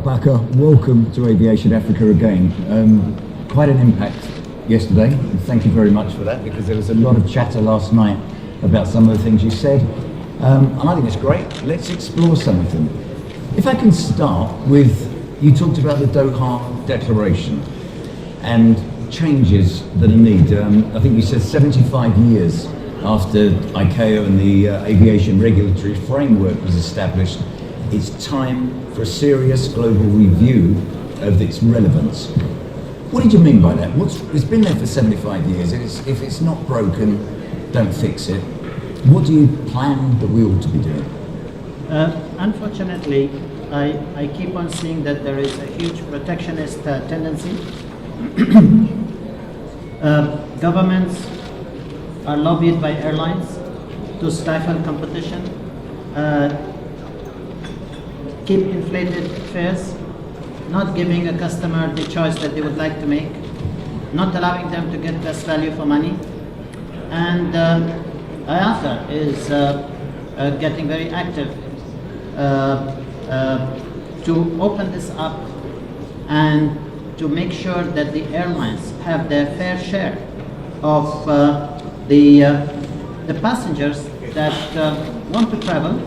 Baker, welcome to Aviation Africa again. Quite an impact yesterday, and thank you very much for that, because there was a lot of chatter last night about some of the things you said, and I think it's great. Let's explore some of them. If I can start with, you talked about the Doha Declaration and changes that are needed. I think you said 75 years after ICAO and the aviation regulatory framework was established, it's time for a serious global review of its relevance. What did you mean by that? It's been there for 75 years. If it's not broken, don't fix it. What do you plan that we ought to be doing? Unfortunately, I keep on seeing that there is a huge protectionist tendency. Governments are lobbied by airlines to stifle competition, keep inflated fares, not giving a customer the choice that they would like to make, not allowing them to get best value for money. And IATA is getting very active to open this up and to make sure that the airlines have their fair share of the passengers that want to travel,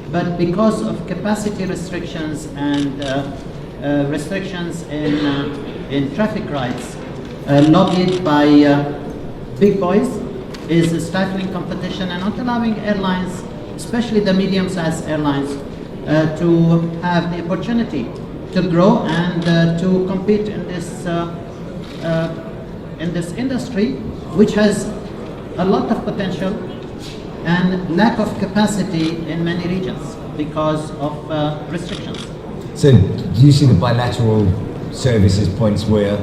but because of capacity restrictions and restrictions in traffic rights, lobbied by big boys, is stifling competition and not allowing airlines, especially the medium-sized airlines, to have the opportunity to grow and to compete in this industry, which has a lot of potential and lack of capacity in many regions because of restrictions. So do you see the bilateral services points where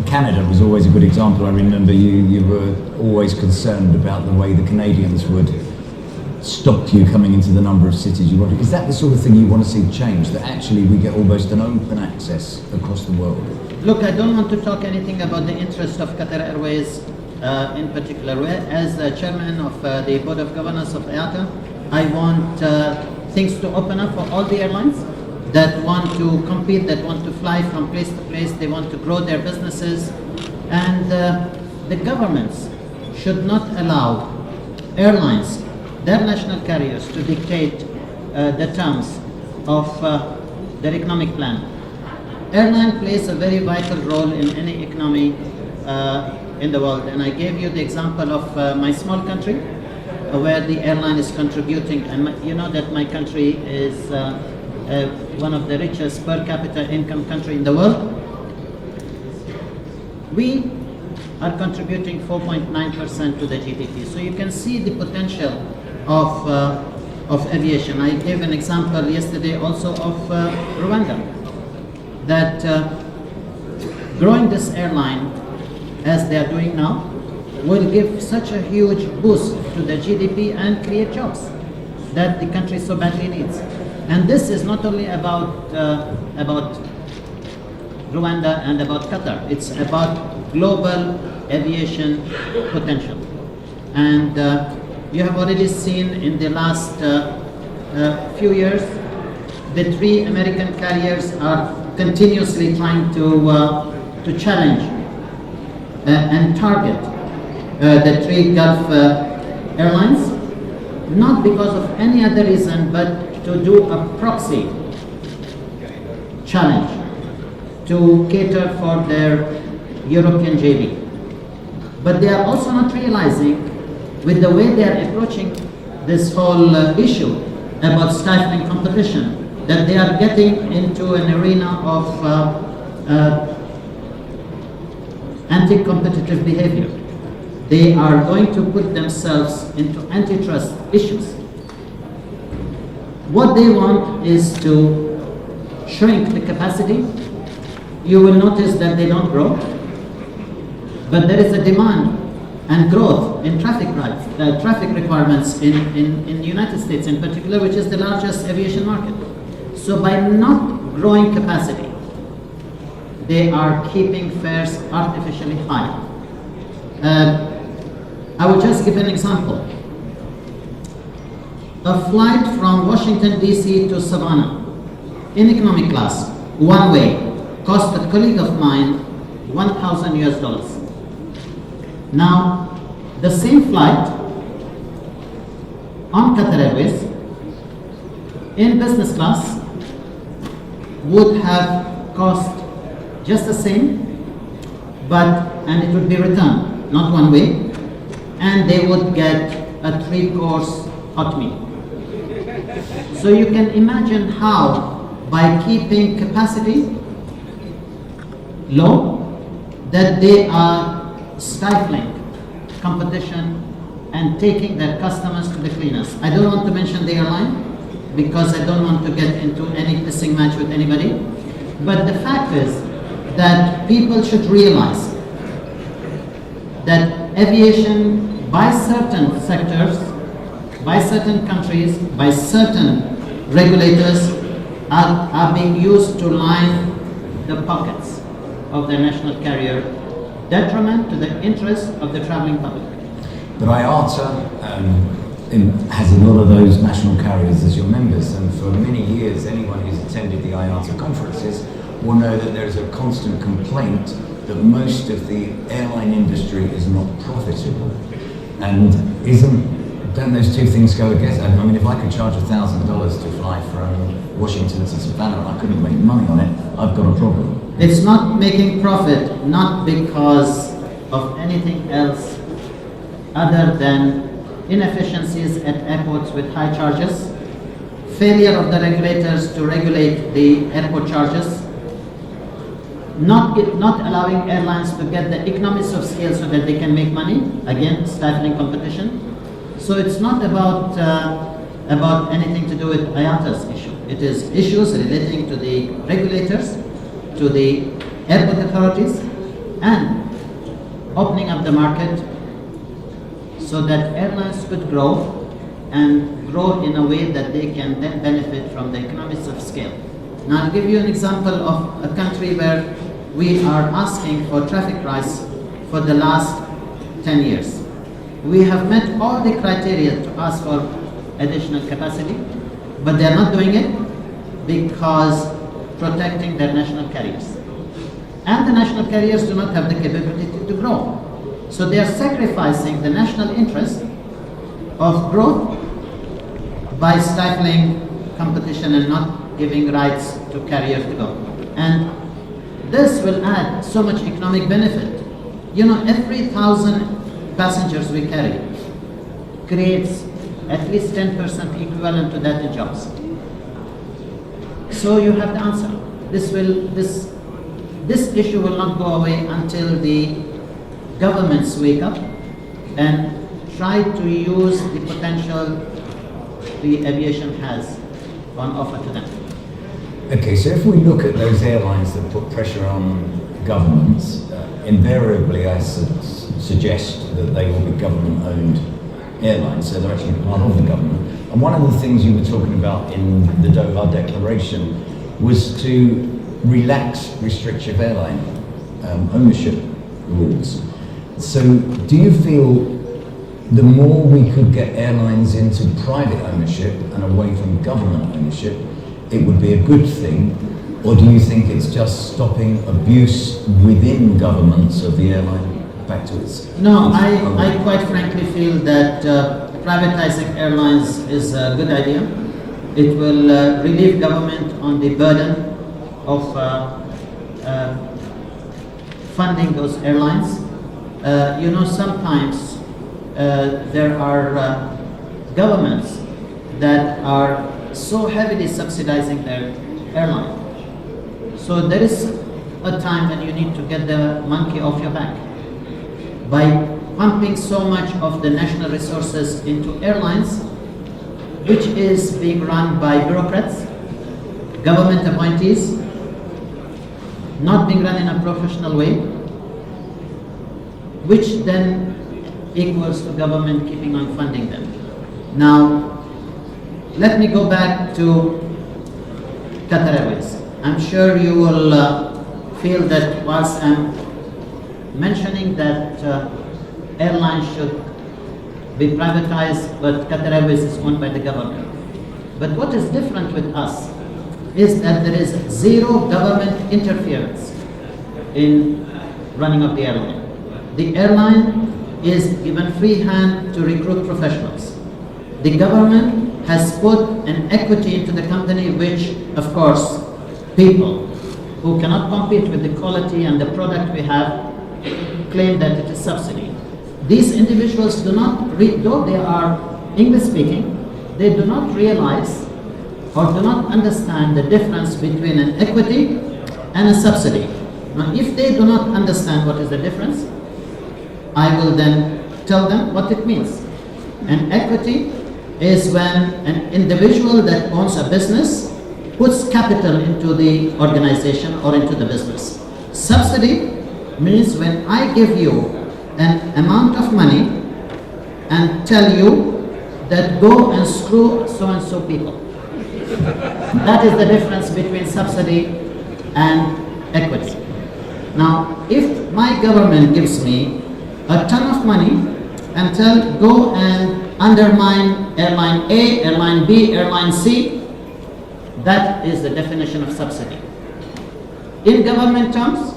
Canada was always a good example? I remember you were always concerned about the way the Canadians would stop you coming into the number of cities you wanted. Is that the sort of thing you want to see change, that actually we get almost an open access across the world? Look, I don't want to talk anything about the interest of Qatar Airways in particular. As the chairman of the board of governors of IATA, I want things to open up for all the airlines that want to compete, that want to fly from place to place, they want to grow their businesses. And the governments should not allow airlines, their national carriers, to dictate the terms of their economic plan. Airline plays a very vital role in any economy in the world. And I gave you the example of my small country, where the airline is contributing. And you know that my country is one of the richest per capita income country in the world. We are contributing 4.9% to the GDP. So you can see the potential of aviation. I gave an example yesterday also of Rwanda, that growing this airline as they are doing now will give such a huge boost to the GDP and create jobs that the country so badly needs. And this is not only about Rwanda and about Qatar. It's about global aviation potential. And you have already seen in the last few years, the three American carriers are continuously trying to challenge and target the three Gulf airlines, not because of any other reason, but to do a proxy challenge to cater for their European JV. But they are also not realizing, with the way they are approaching this whole issue about stifling competition, that they are getting into an arena of anti-competitive behavior. They are going to put themselves into antitrust issues. What they want is to shrink the capacity. You will notice that they don't grow, but there is a demand and growth in traffic rights, traffic requirements in the United States in particular, which is the largest aviation market. So by not growing capacity, they are keeping fares artificially high. I will just give an example. A flight from Washington, D.C. to Savannah in economic class, one way, cost a colleague of mine $1,000 US. Now, the same flight on Qatar Airways in business class would have cost just the same, and it would be returned, not one way, and they would get a 3-course hot meal. So you can imagine how, by keeping capacity low, that they are stifling competition and taking their customers to the cleaners. I don't want to mention the airline because I don't want to get into any pissing match with anybody. But the fact is that people should realize that aviation, by certain sectors, by certain countries, by certain regulators, are being used to line the pockets of the national carrier, detriment to the interest of the traveling public. But IATA has a lot of those national carriers as your members, and for many years anyone who's attended the IATA conferences will know that there's a constant complaint that most of the airline industry is not profitable. And don't those two things go against? I mean, if I could charge $1,000 to fly from Washington to Savannah and I couldn't make money on it, I've got a problem. It's not making profit, not because of anything else other than inefficiencies at airports with high charges, failure of the regulators to regulate the airport charges, not allowing airlines to get the economies of scale so that they can make money, again, stifling competition. So it's not about anything to do with IATA's issue. It is issues relating to the regulators, to the airport authorities, and opening up the market so that airlines could grow and grow in a way that they can then benefit from the economies of scale. Now I'll give you an example of a country where we are asking for traffic rights for the last 10 years. We have met all the criteria to ask for additional capacity, but they are not doing it because protecting their national carriers. And the national carriers do not have the capability to grow. So they are sacrificing the national interest of growth by stifling competition and not giving rights to carriers to go. And this will add so much economic benefit. You know, every 1,000 passengers we carry creates at least 10% equivalent to that in jobs. So you have the answer. This issue will not go away until the governments wake up and try to use the potential the aviation has on offer to them. Okay, so if we look at those airlines that put pressure on governments, invariably I suggest that they will be government-owned airlines, so they're actually part of the government. And one of the things you were talking about in the Doha Declaration was to relax restrictive airline ownership rules. So do you feel the more we could get airlines into private ownership and away from government ownership, it would be a good thing? Or do you think it's just stopping abuse within governments of the airline back to its... No, I quite frankly feel that privatizing airlines is a good idea. It will relieve government on the burden of funding those airlines. You know, sometimes there are governments that are so heavily subsidizing their airline. So there is a time when you need to get the monkey off your back. By pumping so much of the national resources into airlines, which is being run by bureaucrats, government appointees, not being run in a professional way, which then equals to government keeping on funding them. Now, let me go back to Qatar Airways. I'm sure you will feel that whilst I'm mentioning that airlines should be privatized, but Qatar Airways is owned by the government. But what is different with us is that there is zero government interference in running of the airline. The airline is given free hand to recruit professionals. The government has put an equity into the company, which, of course, people who cannot compete with the quality and the product we have claim that it is subsidy. These individuals do not read, though they are English speaking, they do not realize or do not understand the difference between an equity and a subsidy. Now, if they do not understand what is the difference, I will then tell them what it means. An equity is when an individual that owns a business puts capital into the organization or into the business. Subsidy means when I give you an amount of money and tell you that go and screw so-and-so people. That is the difference between subsidy and equity. Now, if my government gives me a ton of money and tell go and undermine airline A, airline B, airline C, that is the definition of subsidy. In government terms,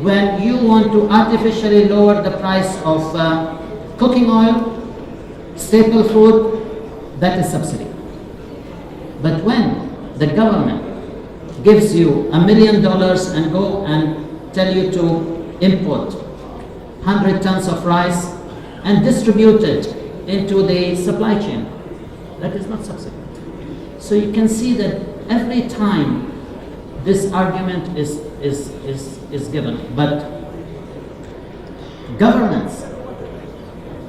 when you want to artificially lower the price of cooking oil, staple food, that is subsidy. But when the government gives you $1 million and go and tell you to import 100 tons of rice and distribute it into the supply chain, that is not subsidy. So you can see that every time this argument is given, but governments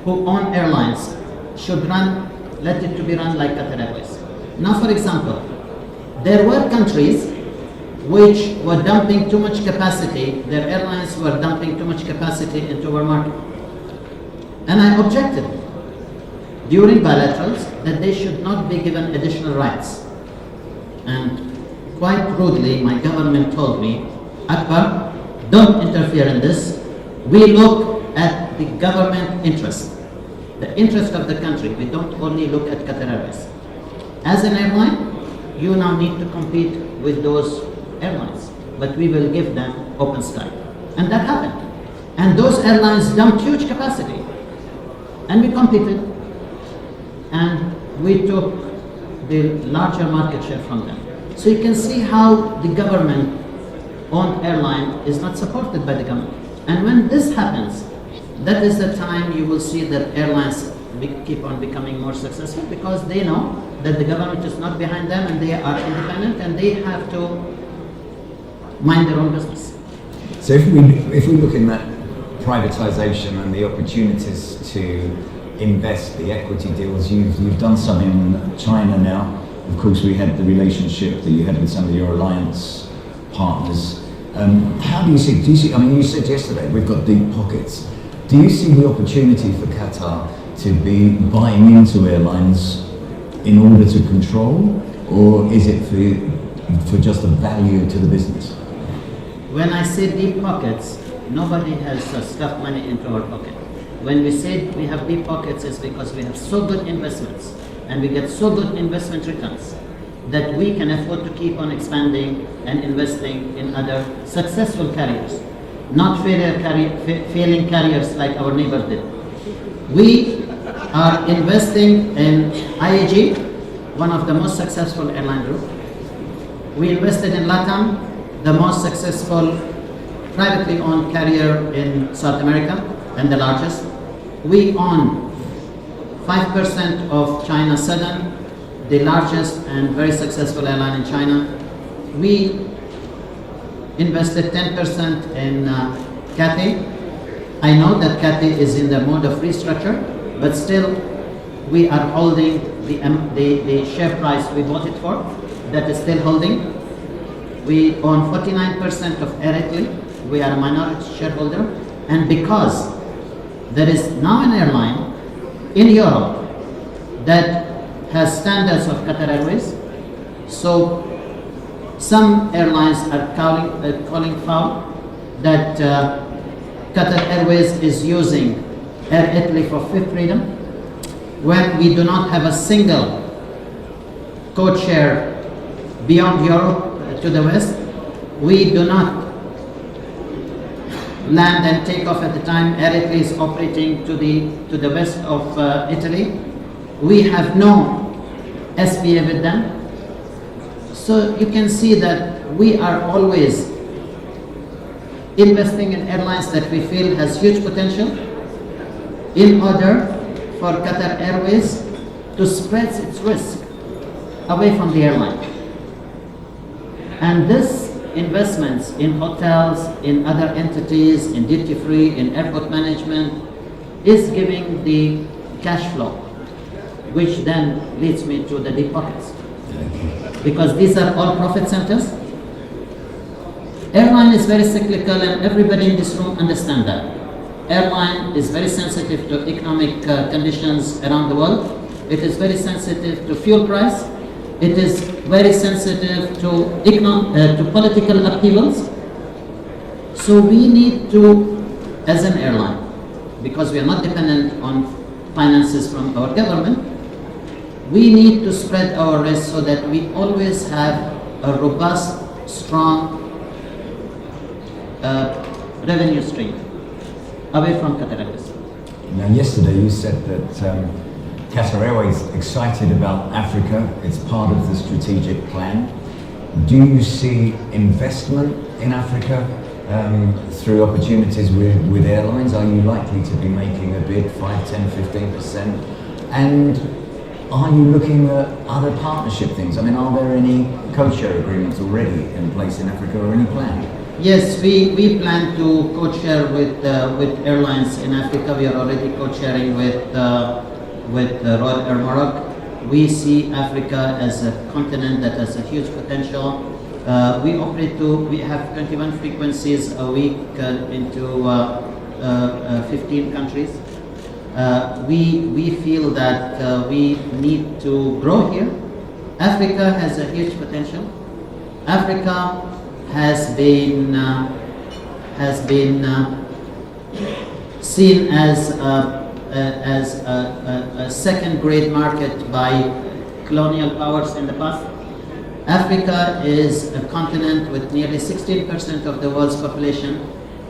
who own airlines should let it to be run like Qatar Airways. Now, for example, there were countries which were dumping too much capacity, their airlines were dumping too much capacity into our market. And I objected during bilaterals that they should not be given additional rights. And quite rudely, my government told me, Akbar, don't interfere in this. We look at the government interest, the interest of the country. We don't only look at Qatar Airways. As an airline, you now need to compete with those airlines, but we will give them open sky. And that happened. And those airlines dumped huge capacity. And we competed, and we took the larger market share from them. So you can see how the government-owned airline is not supported by the government. And when this happens, that is the time you will see that airlines keep on becoming more successful, because they know that the government is not behind them and they are independent and they have to mind their own business. So if we look in that privatisation and the opportunities to invest, the equity deals, you've done some in China now. Of course, we had the relationship that you had with some of your alliance partners. How do you see, I mean, you said yesterday, we've got deep pockets. Do you see the opportunity for Qatar to be buying into airlines in order to control, or is it for just a value to the business? When I say deep pockets, nobody has stuffed money into our pocket. When we say we have deep pockets, it's because we have so good investments and we get so good investment returns that we can afford to keep on expanding and investing in other successful carriers, not failing carriers like our neighbors did. We are investing in IAG, one of the most successful airline group. We invested in LATAM, the most successful privately owned carrier in South America and the largest. We own 5% of China Southern, the largest and very successful airline in China. We invested 10% in Cathay. I know that Cathay is in the mode of restructure, but still we are holding the share price we bought it for. That is still holding. We own 49% of Air Italy. We are a minority shareholder. And because there is now an airline in Europe that has standards of Qatar Airways, so some airlines are calling foul that Qatar Airways is using Air Italy for fifth freedom, when we do not have a single code share beyond Europe to the west. We do not land and take off at the time Aerospace is operating to the west of Italy. We have no SPA with them. So you can see that we are always investing in airlines that we feel has huge potential in order for Qatar Airways to spread its risk away from the airline. And this investments in hotels, in other entities, in duty-free, in airport management, is giving the cash flow, which then leads me to the deep pockets. Because these are all profit centers. Airline is very cyclical, and everybody in this room understands that. Airline is very sensitive to economic conditions around the world. It is very sensitive to fuel price. It is very sensitive to political upheavals. So we need to, as an airline, because we are not dependent on finances from our government, we need to spread our risk so that we always have a robust, strong revenue stream away from Qatar Airways. Now, yesterday you said that Qatar Airways is excited about Africa. It's part of the strategic plan. Do you see investment in Africa through opportunities with airlines? Are you likely to be making a bid 5, 10, 15%? And are you looking at other partnership things? I mean, are there any co-share agreements already in place in Africa or any plan? Yes, we plan to co-share with airlines in Africa. We are already co-sharing with Royal Air Morocco. We see Africa as a continent that has a huge potential. We have 21 frequencies a week into 15 countries. We feel that we need to grow here. Africa has a huge potential. Africa has been seen as a second-grade market by colonial powers in the past. Africa is a continent with nearly 16% of the world's population,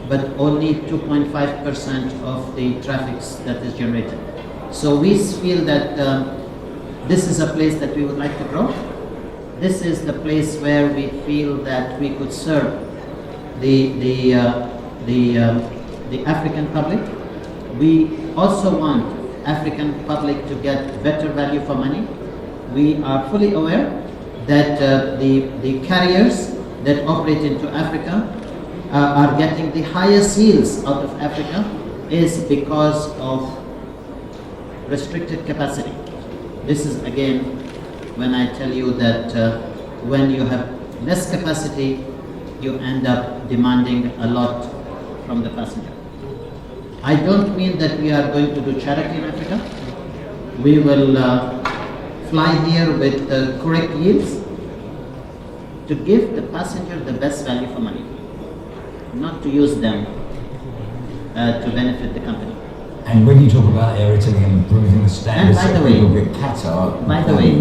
but only 2.5% of the traffic that is generated. So we feel that this is a place that we would like to grow. This is the place where we feel that we could serve the African public. We also want African public to get better value for money. We are fully aware that the carriers that operate into Africa are getting the highest yields out of Africa is because of restricted capacity. This is again when I tell you that when you have less capacity, you end up demanding a lot from the passenger. I don't mean that we are going to do charity in Africa. We will fly here with correct yields to give the passenger the best value for money, not to use them to benefit the company. And when you talk about Air Italy and improving the standards And by the of way- people with Qatar, By the way,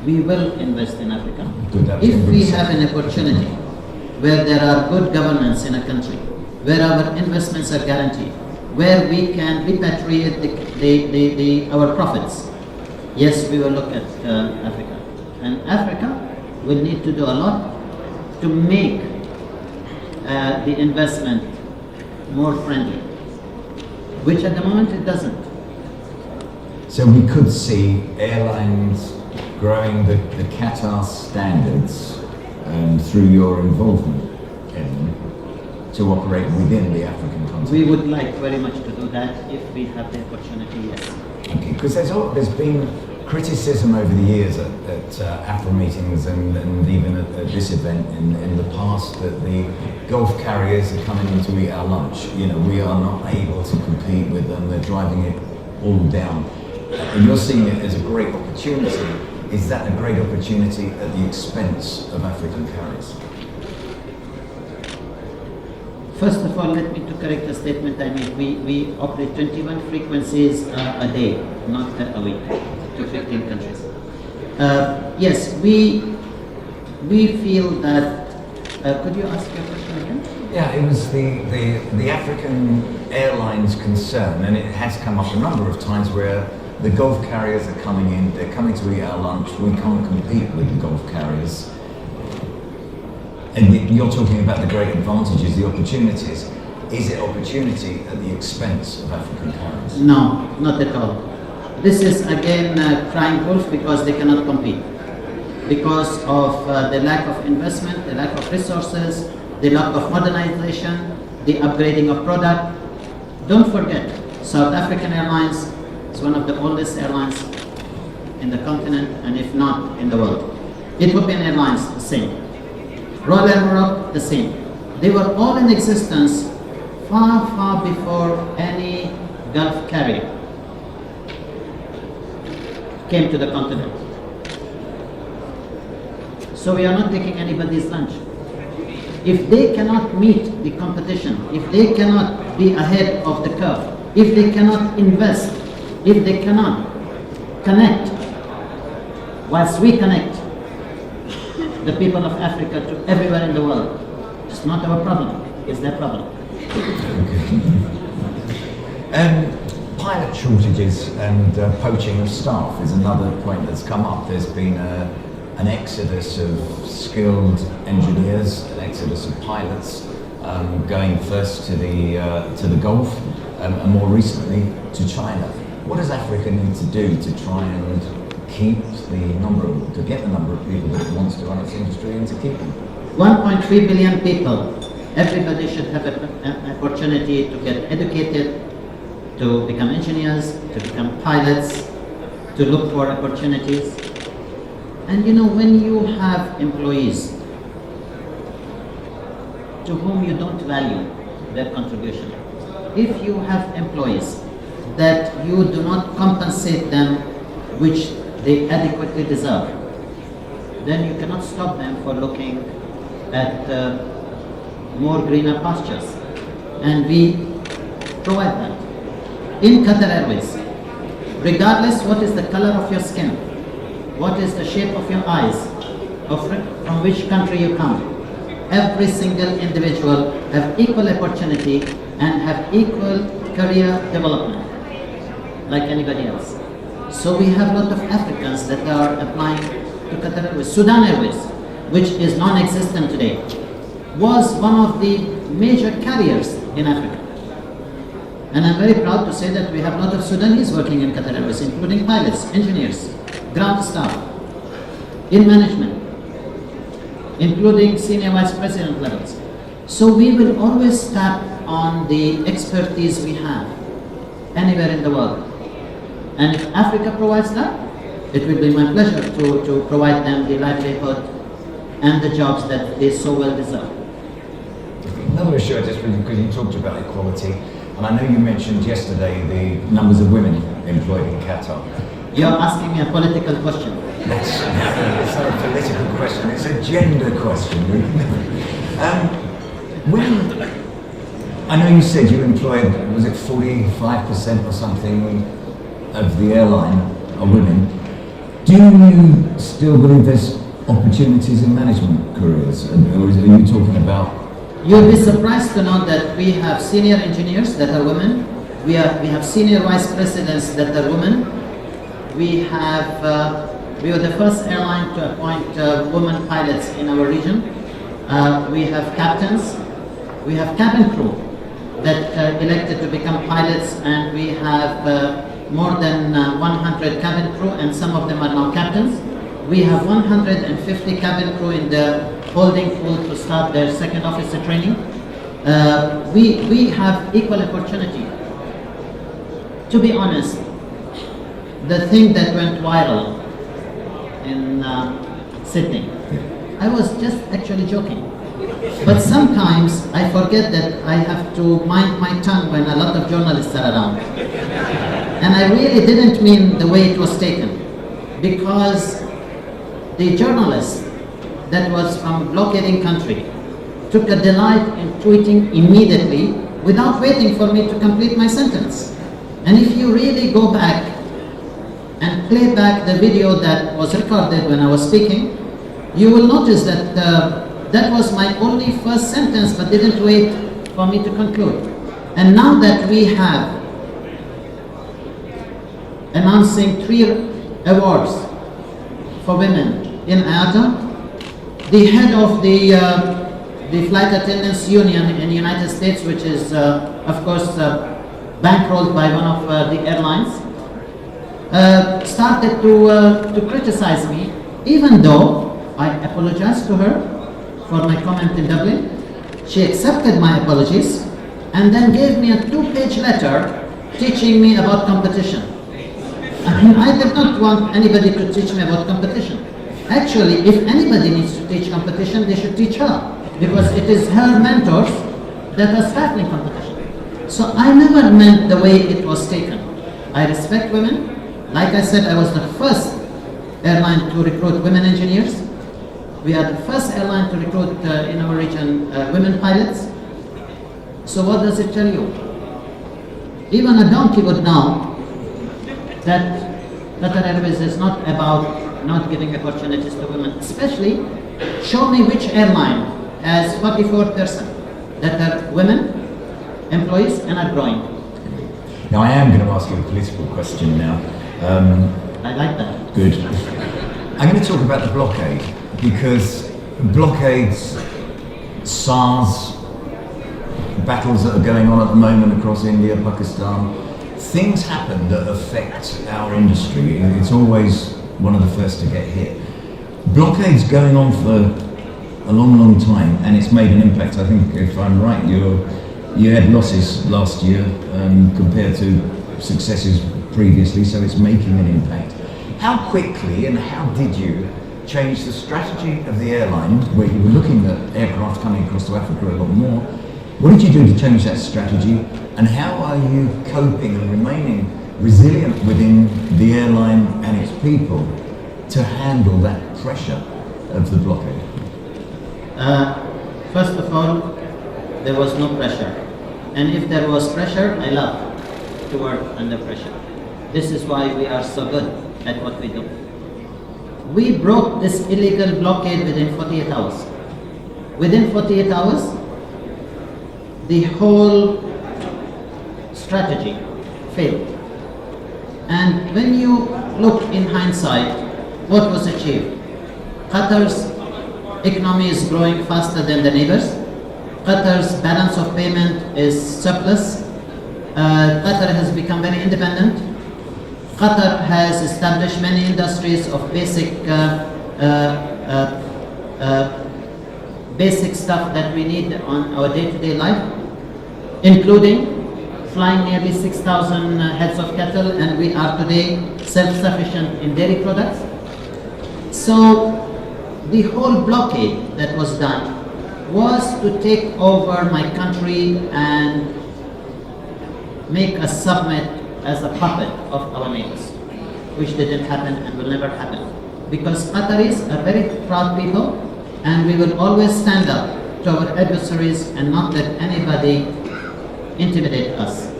we will invest in Africa. Good, that was If gonna be we the have an opportunity where there are good governance in a country, where our investments are guaranteed, where we can repatriate our profits, yes, we will look at Africa. And Africa will need to do a lot to make the investment more friendly, which at the moment it doesn't. so we could see airlines growing the Qatar standards through your involvement in them to operate within the African continent. We would like very much to do that if we have the opportunity, yes. Okay, because there's been criticism over the years at AFRA meetings and even at this event in the past that the Gulf carriers are coming in to eat our lunch. You know, we are not able to compete with them. They're driving it all down. And you're seeing it as a great opportunity. Is that a great opportunity at the expense of African carriers? First of all, let me to correct a statement I made. We operate 21 frequencies a day, not a week, to 15 countries. Yes, we we feel that, could you ask your question again? Yeah, it was the African Airlines concern, and it has come up a number of times where the Gulf carriers are coming in, they're coming to eat our lunch, we can't compete with the Gulf carriers. And you're talking about the great advantages, the opportunities. Is it opportunity at the expense of African carriers? No, not at all. This is again crying wolf because they cannot compete. Because of the lack of investment, the lack of resources, the lack of modernization, the upgrading of product. Don't forget, South African Airlines is one of the oldest airlines in the continent, and if not in the world. Ethiopian Airlines, the same. Royal Air Morocco, the same. They were all in existence far, far before any Gulf carrier came to the continent. So we are not taking anybody's lunch. If they cannot meet the competition, if they cannot be ahead of the curve, if they cannot invest, if they cannot connect, whilst we connect the people of Africa to everywhere in the world, it's not our problem, it's their problem. Pilot shortages and poaching of staff is another point that's come up. There's been an exodus of skilled engineers, an exodus of pilots, going first to the Gulf and more recently to China. What does Africa need to do to try and keep to get the number of people that it wants to run its industry and to keep them? 1.3 billion people. Everybody should have an opportunity to get educated, to become engineers, to become pilots, to look for opportunities. And you know, when you have employees to whom you don't value their contribution, if you have employees that you do not compensate them which they adequately deserve, then you cannot stop them for looking at more greener pastures. And we provide that. In Qatar Airways, regardless what is the color of your skin, what is the shape of your eyes, from which country you come, every single individual have equal opportunity and have equal career development like anybody else. So we have a lot of Africans that are applying to Qatar Airways. Sudan Airways, which is non-existent today, was one of the major carriers in Africa. And I'm very proud to say that we have a lot of Sudanese working in Qatar Airways, including pilots, engineers, ground staff, in management, including senior vice president levels. So we will always tap on the expertise we have anywhere in the world. And if Africa provides that, it will be my pleasure to provide them the livelihood and the jobs that they so well deserve. Another issue, because you talked about equality, and I know you mentioned yesterday the numbers of women employed in Qatar. You're asking me a political question. It's not a political question, it's a gender question. I know you said you employed, was it 45% or something of the airline are women. Do you still believe there's opportunities in management careers? Or are you talking about? You'll be surprised to know that we have senior engineers that are women. We have senior vice presidents that are women. We were the first airline to appoint women pilots in our region. We have captains. We have cabin crew that elected to become pilots, and we have more than 100 cabin crew, and some of them are now captains. We have 150 cabin crew in the holding pool to start their second officer training. We have equal opportunity. To be honest, the thing that went viral in Sydney, I was just actually joking. But sometimes I forget that I have to mind my tongue when a lot of journalists are around. And I really didn't mean the way it was taken, because the journalist that was from a blockading country took a delight in tweeting immediately without waiting for me to complete my sentence. And if you really go back and play back the video that was recorded when I was speaking, you will notice that that was my only first sentence, but didn't wait for me to conclude. And now that we have announcing 3 awards for women in IATA, the head of the Flight Attendants Union in the United States, which is, of course, bankrolled by one of the airlines, started to criticize me, even though I apologized to her for my comment in Dublin. She accepted my apologies and then gave me a 2-page letter teaching me about competition. I mean, I did not want anybody to teach me about competition. Actually, if anybody needs to teach competition, they should teach her, because it is her mentors that are starting competition. So I never meant the way it was taken. I respect women. Like I said, I was the first airline to recruit women engineers. We are the first airline to recruit in our region women pilots. So what does it tell you? Even a donkey would know that Qatar Airways is not about not giving opportunities to women. Especially, show me which airline has 44% that are women employees and are growing. Now I am going to ask you a political question now. I like that. Good. I'm going to talk about the blockade, because blockades, SARS, battles that are going on at the moment across India, Pakistan, things happen that affect our industry. It's always one of the first to get hit. Blockades going on for a long, long time, and it's made an impact. I think, if I'm right, you had losses last year compared to successes previously, so it's making an impact. How quickly and how did you change the strategy of the airline, where you were looking at aircraft coming across to Africa a lot more? What did you do to change that strategy, and how are you coping and remaining resilient within the airline and its people to handle that pressure of the blockade? First of all, there was no pressure. And if there was pressure, I love to work under pressure. This is why we are so good at what we do. We broke this illegal blockade within 48 hours. Within 48 hours, the whole strategy failed. And when you look in hindsight, what was achieved? Qatar's economy is growing faster than the neighbors. Qatar's balance of payment is surplus. Qatar has become very independent. Qatar has established many industries of basic stuff that we need on our day-to-day life, including flying nearly 6,000 heads of cattle, and we are today self-sufficient in dairy products. So the whole blockade that was done was to take over my country and make us submit as a puppet of our neighbors, which didn't happen and will never happen. Because Qataris are very proud people, and we will always stand up to our adversaries and not let anybody intimidate us.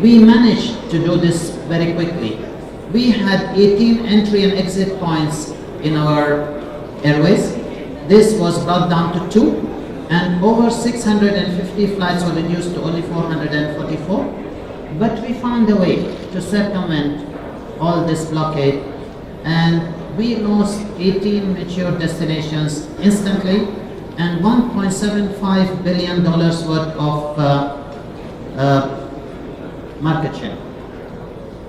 We managed to do this very quickly. We had 18 entry and exit points in our airways. This was brought down to 2, and over 650 flights were reduced to only 444. But we found a way to circumvent all this blockade, and we lost 18 mature destinations instantly and $1.75 billion worth of market share.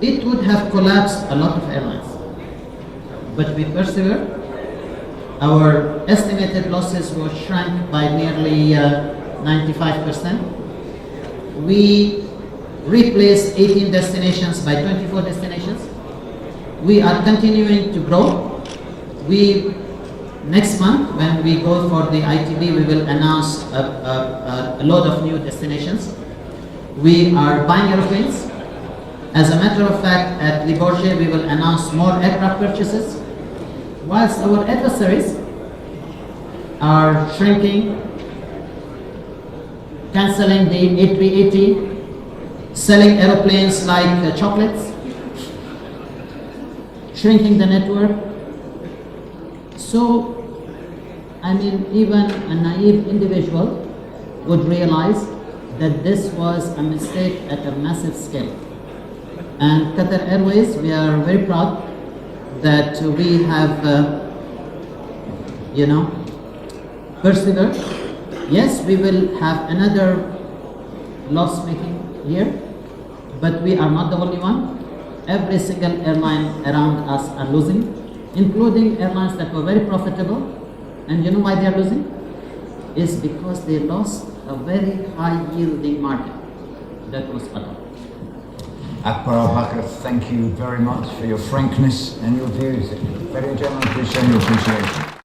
It would have collapsed a lot of airlines, but we persevered. Our estimated losses were shrunk by nearly 95%. We replaced 18 destinations by 24 destinations. We are continuing to grow. Next month, when we go for the ITB, we will announce a lot of new destinations. We are buying airplanes. As a matter of fact, at Le Bourget, we will announce more aircraft purchases, whilst our adversaries are shrinking, cancelling the A380, selling aeroplanes like chocolates, shrinking the network. So, I mean, even a naive individual would realize that this was a mistake at a massive scale. And Qatar Airways, we are very proud that we have, persevered. Yes, we will have another loss-making year, but we are not the only one. Every single airline around us are losing, including airlines that were very profitable. And you know why they are losing? Is because they lost a very high-yielding market. That was Qatar. Akbar Al Baker, thank you very much for your frankness and your views. Very genuinely appreciate your appreciation.